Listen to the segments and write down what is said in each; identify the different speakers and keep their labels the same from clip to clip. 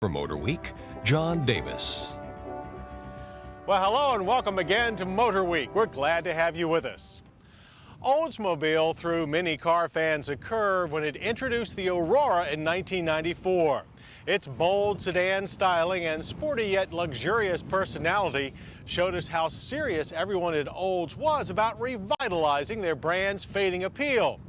Speaker 1: For MotorWeek, John Davis.
Speaker 2: Well, hello and welcome again to MotorWeek. We're glad to have you with us. Oldsmobile threw many car fans a curve when it introduced the Aurora in 1994. Its bold sedan styling and sporty yet luxurious personality showed us how serious everyone at Olds was about revitalizing their brand's fading appeal.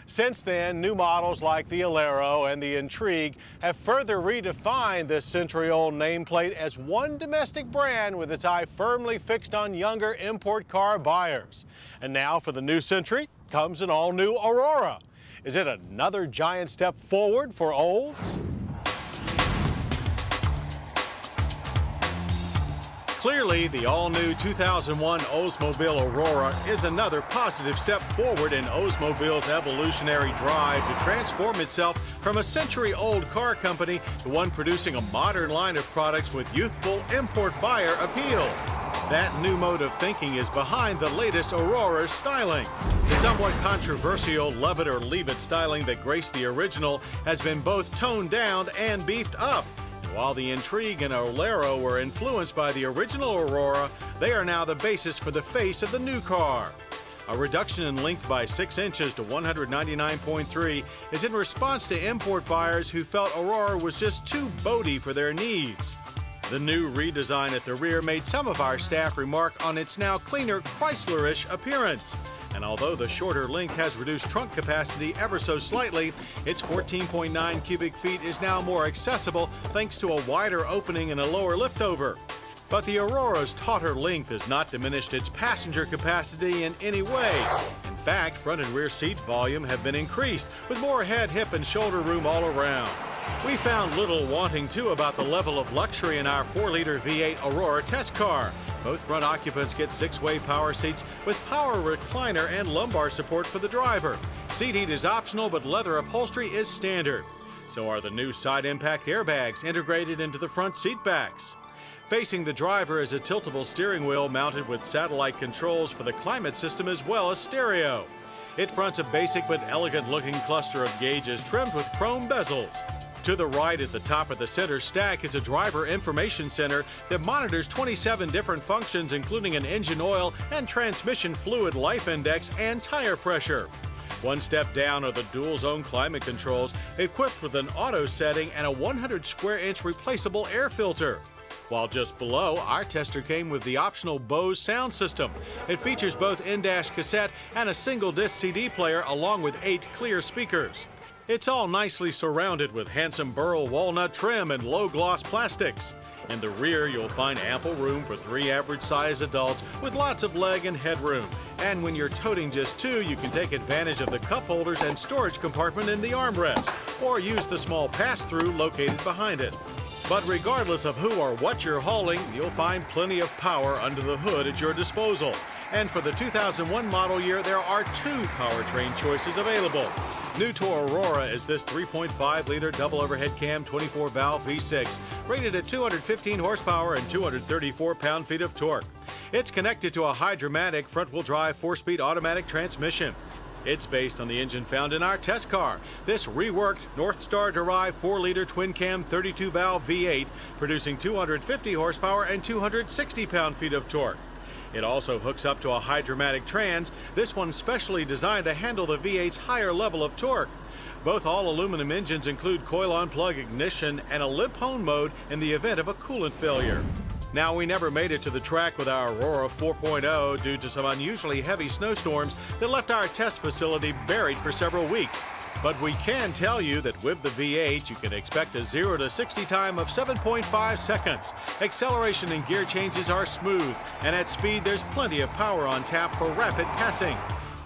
Speaker 2: Since then, new models like the Alero and the Intrigue have further redefined this century-old nameplate as one domestic brand with its eye firmly fixed on younger import car buyers. And now for the new century comes an all-new Aurora. Is it another giant step forward for Olds? Clearly, the all-new 2001 Oldsmobile Aurora is another positive step forward in Oldsmobile's evolutionary drive to transform itself from a century-old car company to one producing a modern line of products with youthful import buyer appeal. That new mode of thinking is behind the latest Aurora's styling. The somewhat controversial love it or leave it styling that graced the original has been both toned down and beefed up. While the Intrigue and Alero were influenced by the original Aurora, they are now the basis for the face of the new car. A reduction in length by 6 inches to 199.3 is in response to import buyers who felt Aurora was just too boaty for their needs. The new redesign at the rear made some of our staff remark on its now cleaner Chrysler-ish appearance. And although the shorter length has reduced trunk capacity ever so slightly, its 14.9 cubic feet is now more accessible thanks to a wider opening and a lower liftover. But the Aurora's tauter length has not diminished its passenger capacity in any way. In fact, front and rear seat volume have been increased, with more head, hip, and shoulder room all around. We found little wanting to about the level of luxury in our 4-liter V8 Aurora test car. Both front occupants get 6-way power seats with power recliner and lumbar support for the driver. Seat heat is optional, but leather upholstery is standard. So are the new side impact airbags integrated into the front seat backs. Facing the driver is a tiltable steering wheel mounted with satellite controls for the climate system as well as stereo. It fronts a basic but elegant-looking cluster of gauges trimmed with chrome bezels. To the right at the top of the center stack is a driver information center that monitors 27 different functions, including an engine oil and transmission fluid life index and tire pressure. One step down are the dual-zone climate controls equipped with an auto setting and a 100-square-inch replaceable air filter. While just below, our tester came with the optional Bose sound system. It features both in-dash cassette and a single-disc CD player along with 8 clear speakers. It's all nicely surrounded with handsome burl walnut trim and low-gloss plastics. In the rear, you'll find ample room for 3 average-size adults with lots of leg and headroom. And when you're toting just 2, you can take advantage of the cup holders and storage compartment in the armrest, or use the small pass-through located behind it. But regardless of who or what you're hauling, you'll find plenty of power under the hood at your disposal. And for the 2001 model year, there are 2 powertrain choices available. New to Aurora is this 3.5-liter double overhead cam 24-valve V6, rated at 215 horsepower and 234 pound-feet of torque. It's connected to a Hydra-matic front-wheel drive 4-speed automatic transmission. It's based on the engine found in our test car, this reworked Northstar-derived 4-liter twin-cam 32-valve V8, producing 250 horsepower and 260 pound-feet of torque. It also hooks up to a Hydra-matic trans, this one specially designed to handle the V8's higher level of torque. Both all-aluminum engines include coil-on-plug ignition and a lip-hone mode in the event of a coolant failure. Now, we never made it to the track with our Aurora 4.0 due to some unusually heavy snowstorms that left our test facility buried for several weeks. But we can tell you that with the V8, you can expect a 0 to 60 time of 7.5 seconds. Acceleration and gear changes are smooth, and at speed, there's plenty of power on tap for rapid passing.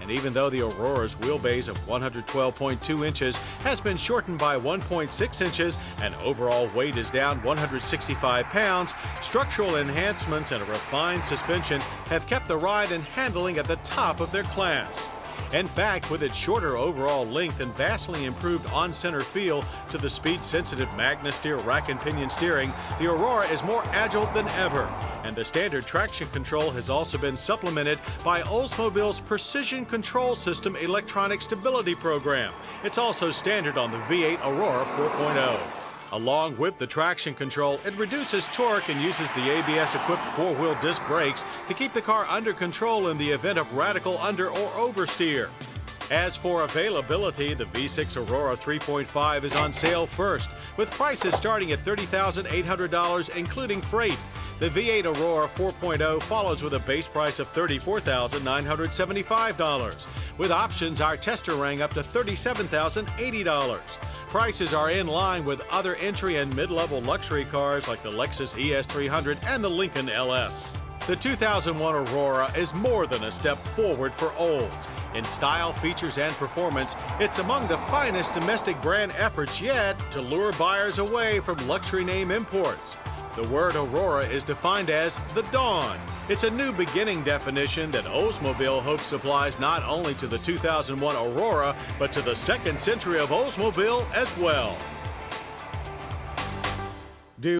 Speaker 2: And even though the Aurora's wheelbase of 112.2 inches has been shortened by 1.6 inches and overall weight is down 165 pounds, structural enhancements and a refined suspension have kept the ride and handling at the top of their class. In fact, with its shorter overall length and vastly improved on-center feel to the speed-sensitive MagnaSteer rack and pinion steering, the Aurora is more agile than ever. And the standard traction control has also been supplemented by Oldsmobile's Precision Control System electronic stability program. It's also standard on the V8 Aurora 4.0. Along with the traction control, it reduces torque and uses the ABS-equipped four-wheel disc brakes to keep the car under control in the event of radical under or oversteer. As for availability, the V6 Aurora 3.5 is on sale first, with prices starting at $30,800 including freight. The V8 Aurora 4.0 follows with a base price of $34,975. With options, our tester rang up to $37,080. Prices are in line with other entry and mid-level luxury cars like the Lexus ES300 and the Lincoln LS. The 2001 Aurora is more than a step forward for Olds. In style, features, and performance, it's among the finest domestic brand efforts yet to lure buyers away from luxury name imports. The word Aurora is defined as the dawn. It's a new beginning definition that Oldsmobile hopes applies not only to the 2001 Aurora, but to the second century of Oldsmobile as well.